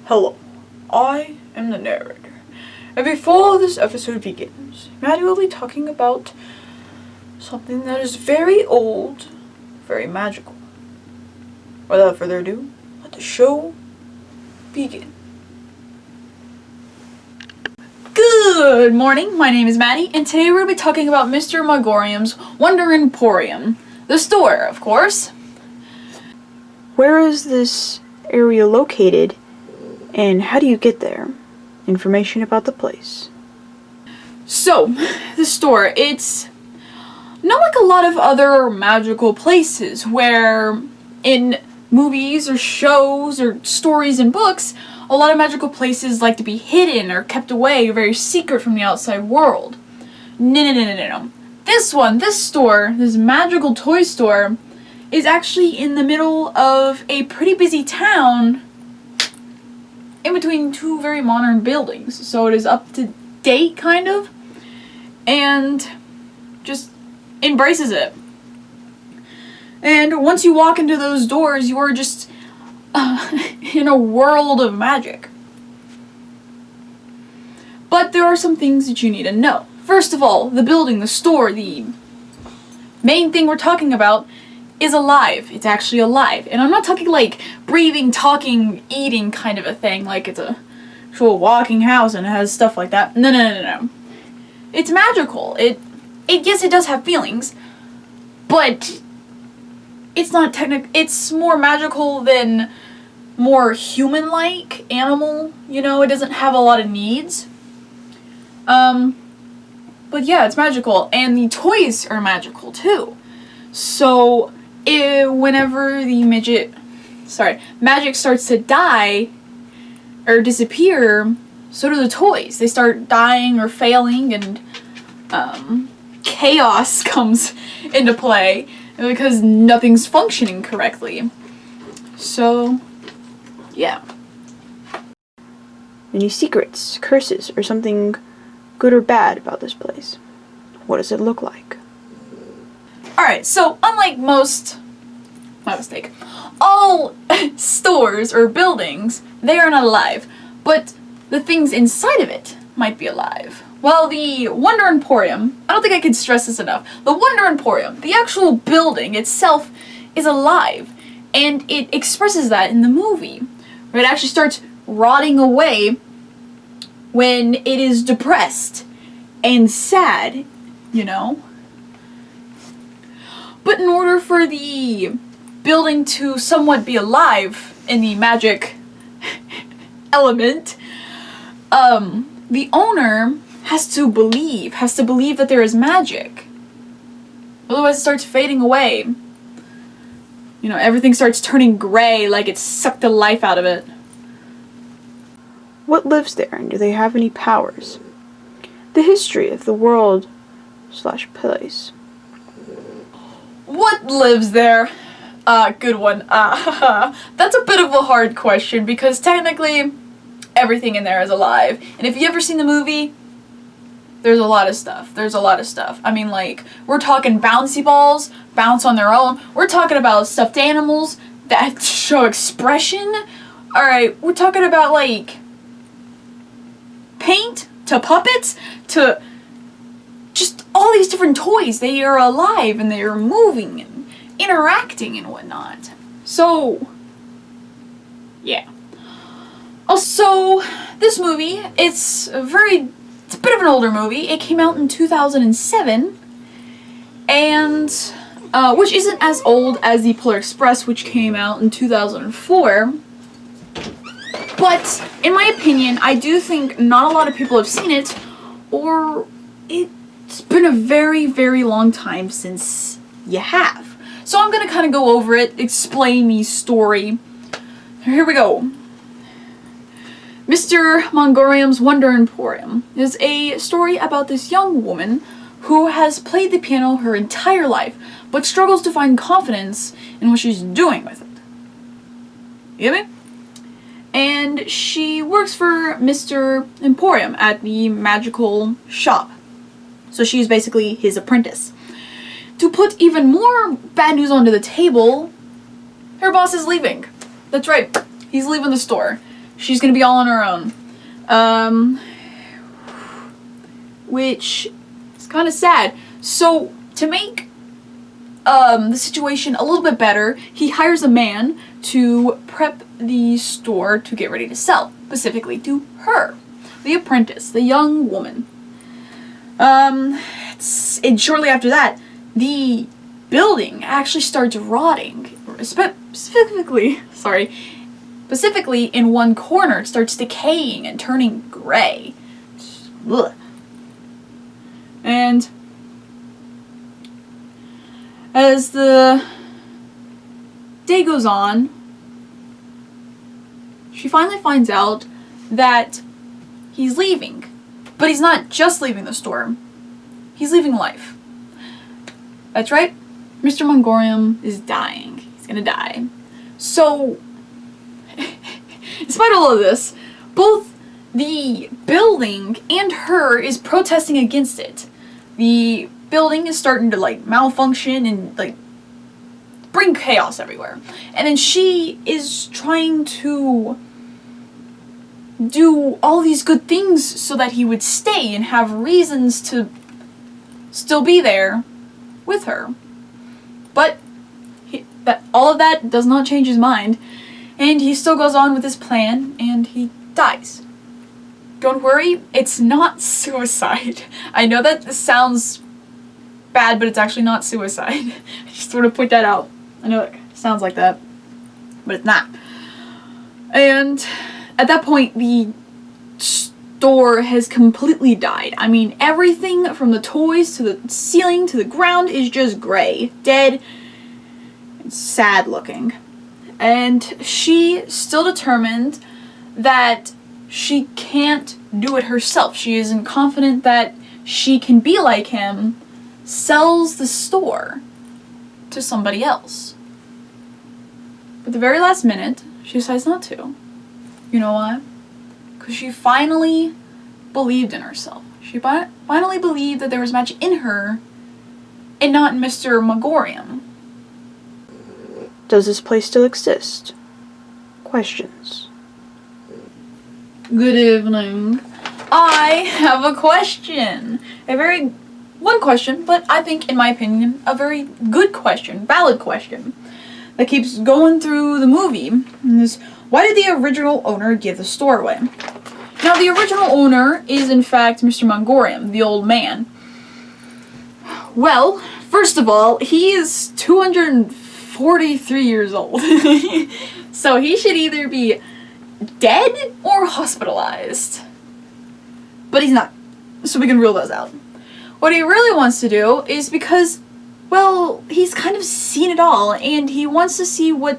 Hello, I am the narrator, and before this episode begins, Maddie will be talking about something that is very old, very magical. Without further ado, let the show begin. Good morning, my name is Maddie, and today we're going to be talking about Mr. Margorium's Wonder Emporium. The store, of course. Where is this area located, and how do you get there? Information about the place. So, the store, it's not like a lot of other magical places where in movies or shows or stories and books, a lot of magical places like to be hidden or kept away or very secret from the outside world. No. This store, this magical toy store, is actually in the middle of a pretty busy town in between two very modern buildings. So it is up to date, kind of, and just embraces it. And once you walk into those doors, you are just in a world of magic. But there are some things that you need to know. First of all, the building, the store, the main thing we're talking about is alive. It's actually alive. And I'm not talking like breathing, talking, eating kind of a thing, like it's a actual walking house and it has stuff like that. No. It's magical. Yes, it does have feelings, but it's not it's more magical than more human-like animal, you know? It doesn't have a lot of needs. But yeah, it's magical, and the toys are magical too. So, whenever the magic starts to die or disappear, so do the toys. They start dying or failing, and chaos comes into play because nothing's functioning correctly. So, yeah. Any secrets, curses, or something good or bad about this place? What does it look like? Alright, so unlike all stores or buildings, they are not alive, but the things inside of it might be alive. Well, the Wonder Emporium, I don't think I can stress this enough, the Wonder Emporium, the actual building itself is alive, and it expresses that in the movie, where it actually starts rotting away when it is depressed and sad, you know? But in order for the building to somewhat be alive in the magic element, the owner has to believe that there is magic. Otherwise it starts fading away. You know, everything starts turning gray, like it sucked the life out of it. What lives there, and do they have any powers? The history of the world / place. What lives there? Good one. That's a bit of a hard question because technically everything in there is alive. And if you ever seen the movie, there's a lot of stuff. I mean, like, we're talking bouncy balls, bounce on their own. We're talking about stuffed animals that show expression. Alright, we're talking about, like, paint to puppets to just all these different toys. They are alive and they are moving and interacting and whatnot. So, yeah. Also, this movie, it's a bit of an older movie. It came out in 2007, and which isn't as old as the Polar Express, which came out in 2004. But, in my opinion, I do think not a lot of people have seen it, or it's been a very, very long time since you have. So I'm gonna kind of go over it, explain the story. Here we go. Mr. Margorium's Wonder Emporium is a story about this young woman who has played the piano her entire life, but struggles to find confidence in what she's doing with it. You get me? And she works for Mr. Emporium at the magical shop. So she's basically his apprentice. To put even more bad news onto the table, her boss is leaving. That's right, he's leaving the store. she's gonna be all on her own. Which is kind of sad. So, to make the situation a little bit better, he hires a man to prep the store to get ready to sell, specifically to her, the apprentice, the young woman. And shortly after that, the building actually starts rotting, specifically in one corner. It starts decaying and turning gray. Ugh. And as the day goes on, she finally finds out that he's leaving. But he's not just leaving the store. He's leaving life. That's right. Mr. Margorium is dying. He's gonna die. So, despite all of this, both the building and her is protesting against it. The building is starting to malfunction and bring chaos everywhere. And then she is trying to do all these good things so that he would stay and have reasons to still be there with her. But all of that does not change his mind, and he still goes on with his plan, and he dies. Don't worry, it's not suicide. I know that this sounds bad, but it's actually not suicide. I just want to point that out. I know it sounds like that, but it's not. And at that point, the store has completely died. I mean, everything from the toys to the ceiling to the ground is just gray, dead, and sad looking. And she still determined that she can't do it herself. She isn't confident that she can be like him, sells the store to somebody else. But the very last minute, she decides not to. You know why? Because she finally believed in herself. She finally believed that there was magic in her and not in Mr. Margorium. Does this place still exist? Questions. Good evening. I have a question. One question, but I think, in my opinion, a very good question, valid question, that keeps going through the movie. And is, why did the original owner give the store away? Now, the original owner is, in fact, Mr. Margorium, the old man. Well, first of all, he is 243 years old. So he should either be dead or hospitalized. But he's not. So we can rule those out. What he really wants to do is because, well, he's kind of seen it all, and he wants to see what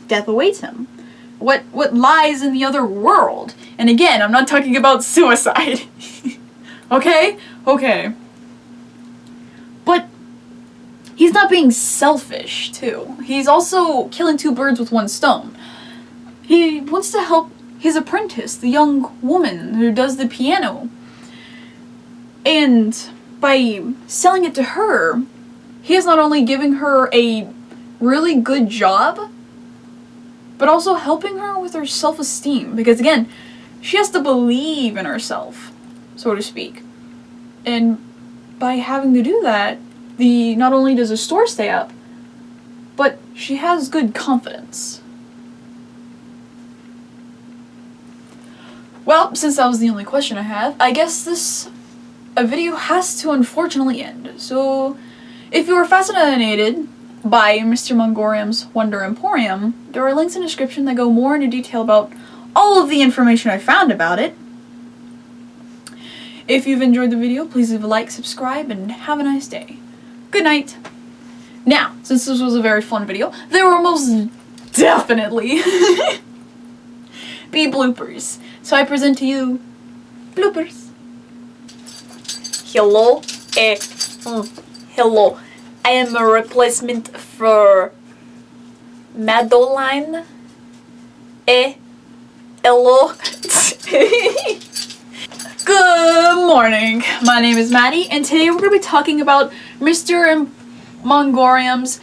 death awaits him. What lies in the other world. And again, I'm not talking about suicide. Okay? Okay. But he's not being selfish, too. He's also killing two birds with one stone. He wants to help his apprentice, the young woman who does the piano. And by selling it to her, he is not only giving her a really good job, but also helping her with her self-esteem. Because again, she has to believe in herself, so to speak. And by having to do that, not only does the store stay up, but she has good confidence. Well, since that was the only question I have, I guess this video has to unfortunately end. So, if you were fascinated by Mr. Margorium's Wonder Emporium, there are links in the description that go more into detail about all of the information I found about it. If you've enjoyed the video, please leave a like, subscribe, and have a nice day. Good night. Now, since this was a very fun video, there will most definitely be bloopers. So I present to you bloopers. Hello? Hello. I am a replacement for Madeline. Hello. Good morning. My name is Maddie, and today we're going to be talking about Mr. Margorium's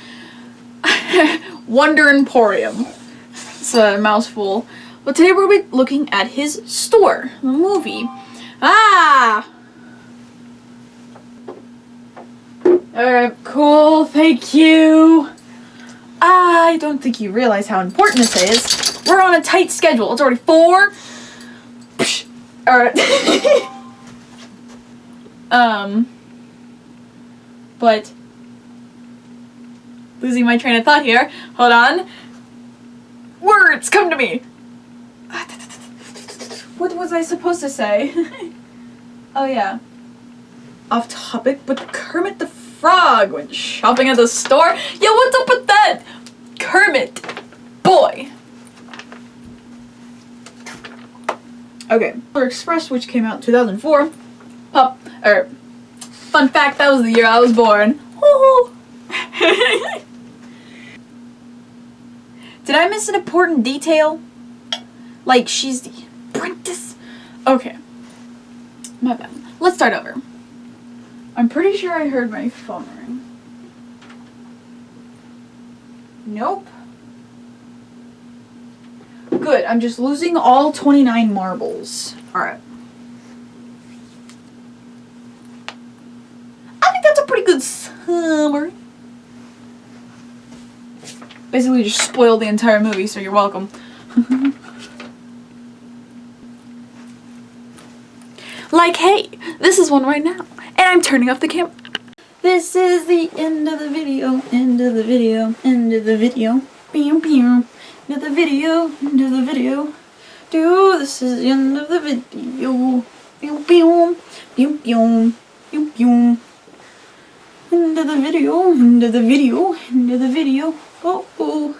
Wonder Emporium. It's a mouthful. But today we'll be looking at his store, the movie. Ah! Alright, cool, thank you. I don't think you realize how important this is. We're on a tight schedule. It's already 4. Alright. But losing my train of thought here. Hold on. Words come to me. What was I supposed to say? Oh yeah. Off topic, but Kermit the Frog went shopping at the store. Yo, what's up with that? Kermit, boy. Okay, Polar Express, which came out in 2004. Fun fact, that was the year I was born. Did I miss an important detail? Like, she's the apprentice? Okay. My bad. Let's start over. I'm pretty sure I heard my phone ring. Nope. Good, I'm just losing all 29 marbles. Alright. I think that's a pretty good summary. Basically just spoiled the entire movie, so you're welcome. Like, hey, this is one right now, and I'm turning off the camera. This is the end of the video, end of the video, end of the video. Pew, pew. End of the video, end of the video. This is the end of the video. Pew, pew, pew, pew, pew, pew. End of the video, end of the video, end of the video. Oh, oh.